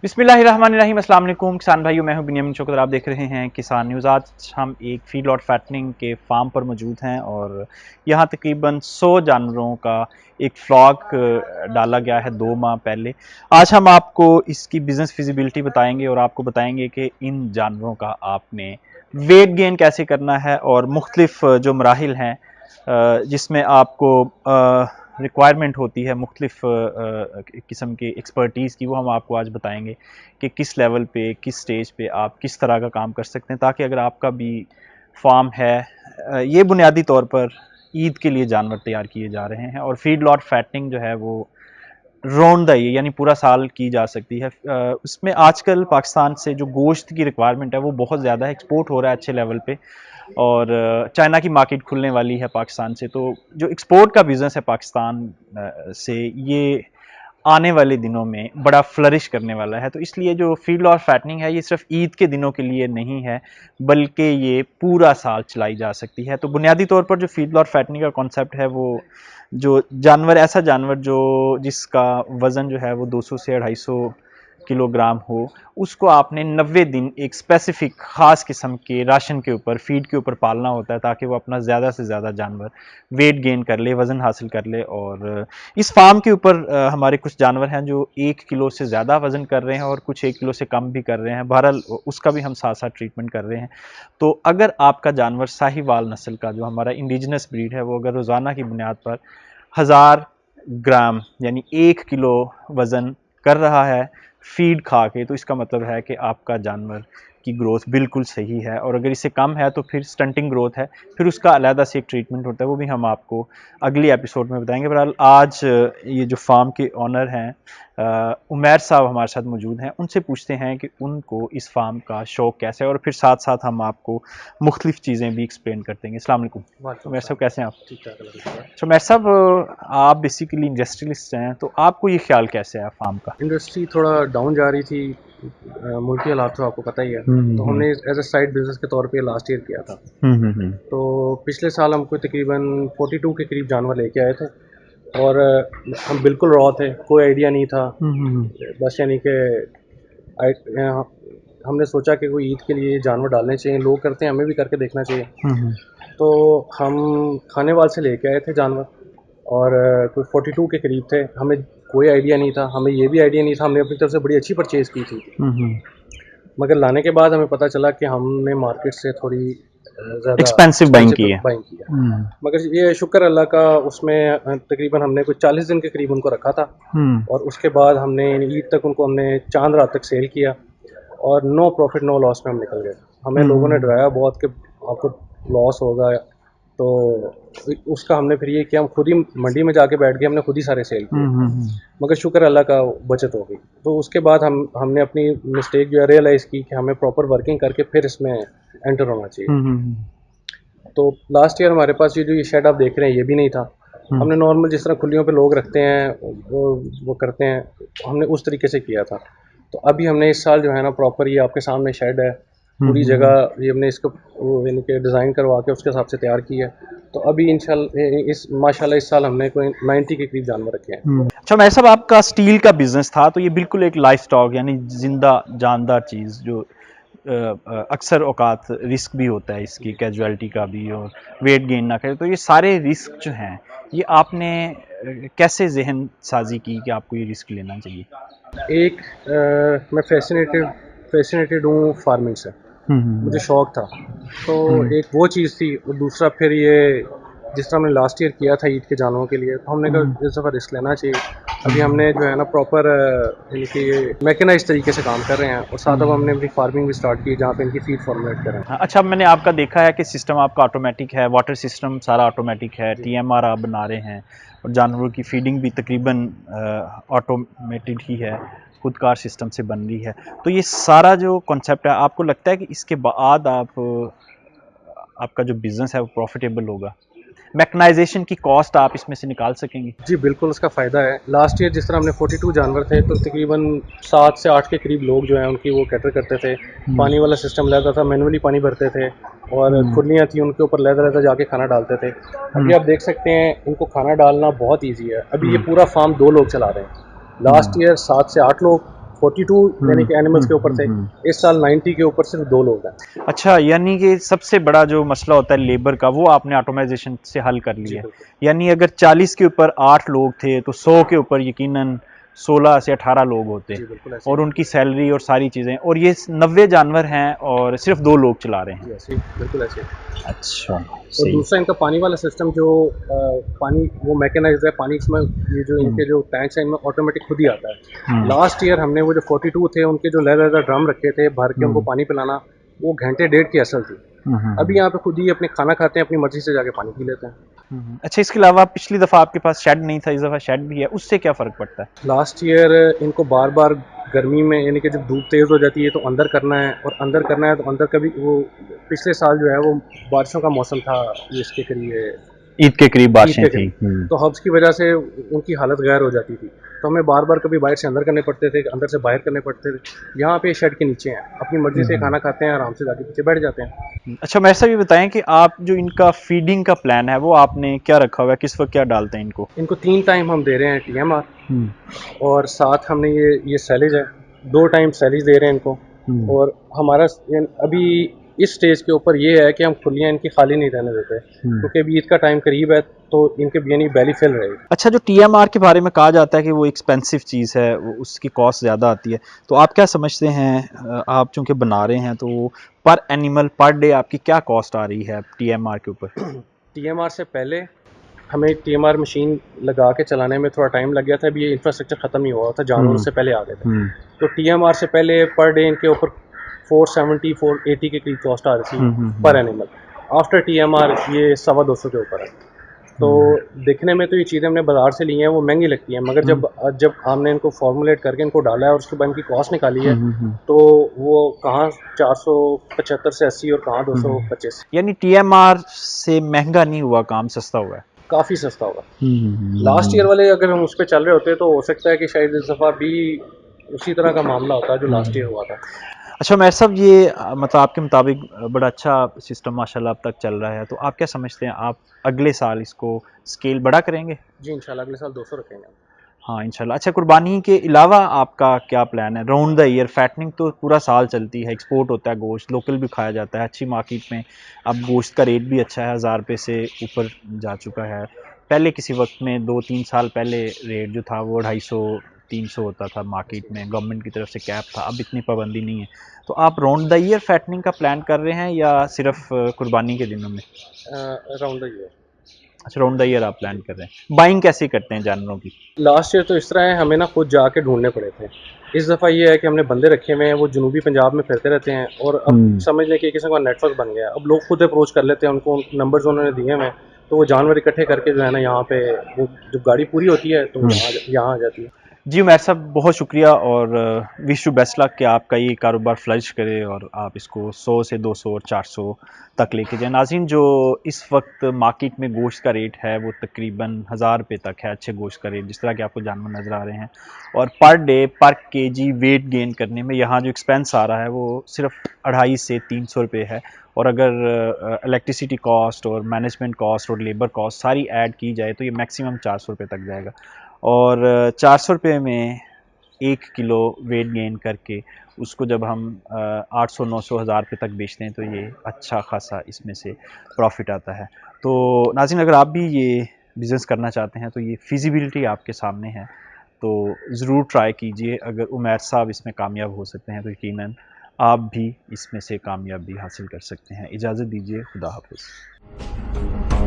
बिस्मिल्लाहिर्रहमानिर्रहीम। अस्सलाम वालेकुम किसान भाइयों, मैं हूं बिन्यामिन चौकदर। आप देख रहे हैं किसान न्यूज़। आज हम एक फीड लॉट फैटनिंग के फार्म पर मौजूद हैं और यहां तकरीबन 100 जानवरों का एक फ्लॉक डाला गया है 2 माह पहले। आज हम आपको इसकी बिज़नेस फिजिबिलिटी बताएंगे और आपको बताएंगे कि इन जानवरों का आपने वेट गेन कैसे करना है और मुख्तलिफ जो मराहिल हैं जिसमें आपको रिक्वायरमेंट होती है मुख्तलिफ किस्म के एक्सपर्टीज़ की, वो हम आपको आज बताएंगे कि किस लेवल पे, किस स्टेज पे आप किस तरह का काम कर सकते हैं, ताकि अगर आपका भी फार्म है। ये बुनियादी तौर पर ईद के लिए जानवर तैयार किए जा रहे हैं और फीड लॉट फैटनिंग जो है वो राउंड द ईयर यानी पूरा साल की जा सकती है। उसमें आजकल पाकिस्तान से जो गोश्त की रिक्वायरमेंट है वो बहुत ज़्यादा है, एक्सपोर्ट हो रहा है अच्छे लेवल पे और चाइना की मार्केट खुलने वाली है पाकिस्तान से। तो जो एक्सपोर्ट का बिज़नेस है पाकिस्तान से, ये आने वाले दिनों में बड़ा फ्लरिश करने वाला है। तो इसलिए जो फीड लॉट फैटनिंग है ये सिर्फ ईद के दिनों के लिए नहीं है, बल्कि ये पूरा साल चलाई जा सकती है। तो बुनियादी तौर पर जो फीड लॉट फैटनिंग का कॉन्सेप्ट है वो जो जानवर, ऐसा जानवर जो जिसका वज़न जो है वो 200 से 250 किलोग्राम हो, उसको आपने 90 दिन एक स्पेसिफिक ख़ास किस्म के राशन के ऊपर, फीड के ऊपर पालना होता है, ताकि वो अपना ज़्यादा से ज़्यादा जानवर वेट गेन कर ले, वज़न हासिल कर ले। और इस फार्म के ऊपर हमारे कुछ जानवर हैं जो 1 किलो से ज़्यादा वज़न कर रहे हैं और कुछ 1 किलो से कम भी कर रहे हैं। बहरहाल उसका भी हम साथ साथ ट्रीटमेंट कर रहे हैं। तो अगर आपका जानवर साहिवाल नस्ल का, जो हमारा इंडिजिनस ब्रीड है, वो अगर रोज़ाना की बुनियाद पर 1000 ग्राम यानी 1 किलो वज़न कर रहा है फीड खा के, तो इसका मतलब है कि आपका जानवर की ग्रोथ बिल्कुल सही है। और अगर इससे कम है तो फिर स्टंटिंग ग्रोथ है, फिर उसका अलहदा से एक ट्रीटमेंट होता है, वो भी हम आपको अगले एपिसोड में बताएंगे। बहरहाल आज ये जो फार्म के ऑनर हैं उमैर साहब हमारे साथ मौजूद हैं, उनसे पूछते हैं कि उनको इस फार्म का शौक़ कैसे है और फिर साथ साथ हम आपको मुख्तलिफ चीज़ें भी एक्सप्लेन कर देंगे। अस्सलाम वालेकुम उमैर साहब, कैसे हैं आप? ठीक ठाक। तो उमैर साहब, आप बेसिकली इंडस्ट्रियलिस्ट हैं, तो आपको ये ख्याल कैसे है फार्म का? इंडस्ट्री थोड़ा डाउन जा रही थी, मुल्की हालात तो आपको पता ही है। तो हमने एज अ साइड बिजनेस के तौर पे लास्ट ईयर किया था। तो पिछले साल हमको तकरीबन 42 के करीब जानवर लेके आए थे और हम बिल्कुल रॉ थे, कोई आइडिया नहीं था। बस यानी कि हमने सोचा कि कोई ईद के लिए जानवर डालने चाहिए, लोग करते हैं हमें भी करके देखना चाहिए। तो हम खानेवाल से लेके आए थे जानवर और कोई 42 के करीब थे। हमें कोई आइडिया नहीं था, हमें ये भी आइडिया नहीं था, हमने अपनी तरफ से बड़ी अच्छी परचेज़ की थी। मगर लाने के बाद हमें पता चला कि हमने मार्केट से थोड़ी ज़्यादा एक्सपेंसिव बाइंग की है। मगर ये शुक्र अल्लाह का, उसमें तकरीबन हमने कुछ 40 दिन के करीब उनको रखा था और उसके बाद हमने ईद तक उनको हमने चांद रात तक सेल किया और नो प्रॉफिट नो लॉस में हम निकल गए। हमें लोगों ने डराया बहुत कि आपको लॉस होगा, तो उसका हमने फिर ये किया, हम खुद ही मंडी में जाके बैठ गए, हमने खुद ही सारे सेल किए। मगर शुक्र अल्लाह का बचत हो गई। तो उसके बाद हमने अपनी मिस्टेक जो है रियलाइज़ की कि हमें प्रॉपर वर्किंग करके फिर इसमें एंटर होना चाहिए। तो लास्ट ईयर हमारे पास ये जो ये शेड आप देख रहे हैं ये भी नहीं था। हमने नॉर्मल जिस तरह खुलियों पे लोग रखते हैं वो करते हैं, हमने उस तरीके से किया था। तो अभी हमने इस साल जो है ना प्रॉपर ये आपके सामने शेड है, पूरी जगह ये हमने इसको यानी कि डिज़ाइन करवा के उसके हिसाब से तैयार की है। तो अभी इंशाल्लाह माशाल्लाह इस साल हमने कोई 90 के करीब जानवर रखे हैं। अच्छा मैं साहब, आपका स्टील का बिजनेस था, तो ये बिल्कुल एक लाइफ स्टॉक यानी जिंदा जानदार चीज़ जो अक्सर औकात रिस्क भी होता है इसकी, कैजुअलिटी का भी, और वेट गेन ना करे। तो ये सारे रिस्क जो हैं ये आपने कैसे जहन साजी की कि आपको ये रिस्क लेना चाहिए? एक मैं फैसिनेटेड हूँ फार्मिंग से, मुझे शौक़ था। तो एक वो चीज़ थी और दूसरा फिर ये जिस तरह हमने लास्ट ईयर किया था ईद के जानवरों के लिए, तो हमने कहा इस दफ़ा रिस्क लेना चाहिए। अभी हमने जो है ना प्रॉपर यानी कि मैकेनाइज तरीके से काम कर रहे हैं और साथ अब हमने अपनी फार्मिंग भी स्टार्ट की जहाँ पे इनकी फीड फॉर्मुलेट करें। अच्छा, मैंने आपका देखा है कि सिस्टम आपका ऑटोमेटिक है, वाटर सिस्टम सारा ऑटोमेटिक है, TMR आप बना रहे हैं और जानवरों की फीडिंग भी तकरीबन ऑटोमेटेड ही है, खुदकार सिस्टम से बन रही है। तो ये सारा जो कॉन्सेप्ट है, आपको लगता है कि इसके बाद आपका जो बिज़नेस है वो प्रॉफिटेबल होगा? मैकेनाइजेशन की कॉस्ट आप इसमें से निकाल सकेंगे? जी बिल्कुल, उसका फ़ायदा है। लास्ट ईयर जिस तरह हमने 42 जानवर थे तो तकरीबन 7 से 8 के करीब लोग जो हैं उनकी वो कैटर करते थे। पानी वाला सिस्टम रहता था, मैनुअली पानी भरते थे और खुरलियाँ थी उनके ऊपर लहदा जाके खाना डालते थे। अभी आप देख सकते हैं इनको खाना डालना बहुत ईजी है। अभी ये पूरा फार्म 2 लोग चला रहे हैं। लास्ट ईयर 7 से 8 लोग 42 यानी कि एनिमल्स के ऊपर थे। इस साल 90 के ऊपर सिर्फ 2 लोग हैं। अच्छा, यानी कि सबसे बड़ा जो मसला होता है लेबर का, वो आपने ऑटोमाइजेशन से हल कर जी लिया है। बिल्कुल। यानी अगर 40 के ऊपर 8 लोग थे तो 100 के ऊपर यकीनन 16 से 18 लोग होते, जी बिल्कुल ऐसे ही। और उनकी सैलरी और सारी चीज़ें, और ये 90 जानवर हैं और सिर्फ 2 लोग चला रहे हैं। जी ऐसे ही, बिल्कुल ऐसे ही। अच्छा, और सही। दूसरा इनका पानी वाला सिस्टम जो पानी वो मैकेनाइज्ड है, पानी इसमें ये जो इनके जो टैंक्स हैं इनमें ऑटोमेटिक खुद ही आता है। लास्ट ईयर हमने वो जो 42 थे उनके जो लेदर ड्रम रखे थे भर के उनको पानी पिलाना, वो घंटे डेढ़ की असल थी। अभी यहाँ पे खुद ही अपने खाना खाते हैं, अपनी मर्जी से जाके पानी पी लेते हैं। अच्छा, इसके अलावा पिछली दफ़ा आपके पास शेड नहीं था, इस दफ़ा शेड भी है, उससे क्या फ़र्क पड़ता है? लास्ट ईयर इनको बार बार गर्मी में यानी कि जब धूप तेज़ हो जाती है तो अंदर करना है, और अंदर करना है तो अंदर कभी वो पिछले साल जो है वो बारिशों का मौसम था, ये इसके करीब ईद के करीब ईद बारिशें के थी। करीब, तो हब्स की वजह से उनकी हालत गैर हो जाती थी, तो हमें बार बार कभी बाहर से अंदर करने पड़ते थे, अंदर से बाहर करने पड़ते थे। यहाँ पे शेड के नीचे हैं, अपनी मर्जी से खाना खाते हैं, आराम से जाके पीछे बैठ जाते हैं। अच्छा, मेरे से भी बताएं कि आप जो इनका फीडिंग का प्लान है वो आपने क्या रखा हुआ है, किस वक्त क्या डालते हैं इनको? इनको 3 टाइम हम दे रहे हैं TMR, हम्म, और साथ हमने ये सैलेज है, 2 टाइम सैलेज दे रहे हैं इनको। हम्म, और हमारा अभी इस स्टेज के ऊपर ये है कि हम खुलियाँ इनकी खाली नहीं रहने देते, क्योंकि अभी ईद का टाइम करीब है, तो इनके यानी बेली फिल रहेगी। अच्छा, जो TMR के बारे में कहा जाता है कि वो एक्सपेंसिव चीज़ है, वो उसकी कॉस्ट ज़्यादा आती है, तो आप क्या समझते हैं? आप चूंकि बना रहे हैं तो पर एनिमल पर डे आपकी क्या कॉस्ट आ रही है TMR के ऊपर? TMR से पहले हमें TMR मशीन लगा के चलाने में थोड़ा टाइम लग गया था, अभी ये इंफ्रास्ट्रक्चर ख़त्म नहीं हुआ था, जानवरों से पहले आ गए थे। तो TMR से पहले पर डे इनके ऊपर 470 480 के करीब कॉस्ट आ रही थी पर एनिमल। आफ्टर TMR ये 250 के ऊपर है। तो देखने में तो ये चीज़ें हमने बाज़ार से ली हैं वो महंगी लगती हैं, मगर जब जब हमने इनको फॉर्मुलेट करके इनको डाला है और उसके बाद इनकी कॉस्ट निकाली है, तो वो कहाँ 475 से 80 और कहाँ 225। यानी TMR से महंगा नहीं हुआ काम, सस्ता हुआ है। काफ़ी सस्ता होगा। लास्ट ईयर वाले अगर हम उस पर चल रहे होते तो हो सकता है कि शायद इस दफ़ा भी उसी तरह का मामला होता जो लास्ट ईयर हुआ था। अच्छा मेहर साहब, ये मतलब आपके मुताबिक बड़ा अच्छा सिस्टम माशाल्लाह अब तक चल रहा है, तो आप क्या समझते हैं, आप अगले साल इसको स्केल बड़ा करेंगे? जी इंशाल्लाह अगले साल 200 रखेंगे। हाँ इंशाल्लाह। अच्छा, कुर्बानी के अलावा आपका क्या प्लान है राउंड द ईयर? फैटनिंग तो पूरा साल चलती है, एक्सपोर्ट होता है गोश्त, लोकल भी खाया जाता है अच्छी मार्केट में। अब गोश्त का रेट भी अच्छा है, 1000 रुपये से ऊपर जा चुका है। पहले किसी वक्त में 2-3 साल पहले रेट जो था वो 250-300 होता था मार्केट में, गवर्नमेंट की तरफ से कैप था, अब इतनी पाबंदी नहीं है। तो आप राउंड द ईयर फैटनिंग का प्लान कर रहे हैं या सिर्फ कुर्बानी के दिनों में? Round the year. अच्छा, राउंड द ईयर आप प्लान कर रहे हैं। बाइंग कैसे करते हैं जानवरों की? लास्ट ईयर तो इस तरह है, हमें ना खुद जाके ढूंढने पड़े थे। इस दफ़ा ये है कि हमने बंदे रखे हुए हैं, वो जनूबी पंजाब में फिरते रहते हैं, और अब समझ लें कि किसी का नेटवर्क बन गया है। अब लोग खुद अप्रोच कर लेते हैं, उनको नंबर्स उन्होंने दिए हुए हैं, तो वो जानवर इकट्ठे करके जो है ना यहाँ पे वो जब गाड़ी पूरी होती है तो यहाँ आ जाती है। जी उमैर साहब, बहुत शुक्रिया, और विश यू बेस्ट लक कि आपका ये कारोबार फ्लरिश करे और आप इसको 100 से 200 और 400 तक लेके जाएं। नाज़रीन, जो इस वक्त मार्केट में गोश्त का रेट है वो तकरीबन 1000 रुपये तक है, अच्छे गोश्त का रेट, जिस तरह के आपको जानवर नज़र आ रहे हैं। और पर डे पर केजी वेट गेन करने में यहाँ जो एक्सपेंस आ रहा है वो सिर्फ 250 से 300 रुपये है। और अगर इलेक्ट्रिसिटी कॉस्ट और मैनेजमेंट कॉस्ट और लेबर कॉस्ट सारी ऐड की जाए तो ये मैक्सिमम 400 रुपये तक जाएगा। और 400 रुपये में 1 किलो वेट गेन करके उसको जब हम 800 900 हज़ार रुपये तक बेचते हैं तो ये अच्छा खासा इसमें से प्रॉफिट आता है। तो नाज़रीन, अगर आप भी ये बिज़नेस करना चाहते हैं तो ये फिजिबिलिटी आपके सामने है, तो ज़रूर ट्राई कीजिए। अगर उमैर साहब इसमें कामयाब हो सकते हैं तो यकीनन आप भी इसमें से कामयाबी हासिल कर सकते हैं। इजाज़त दीजिए, खुदा हाफिज़।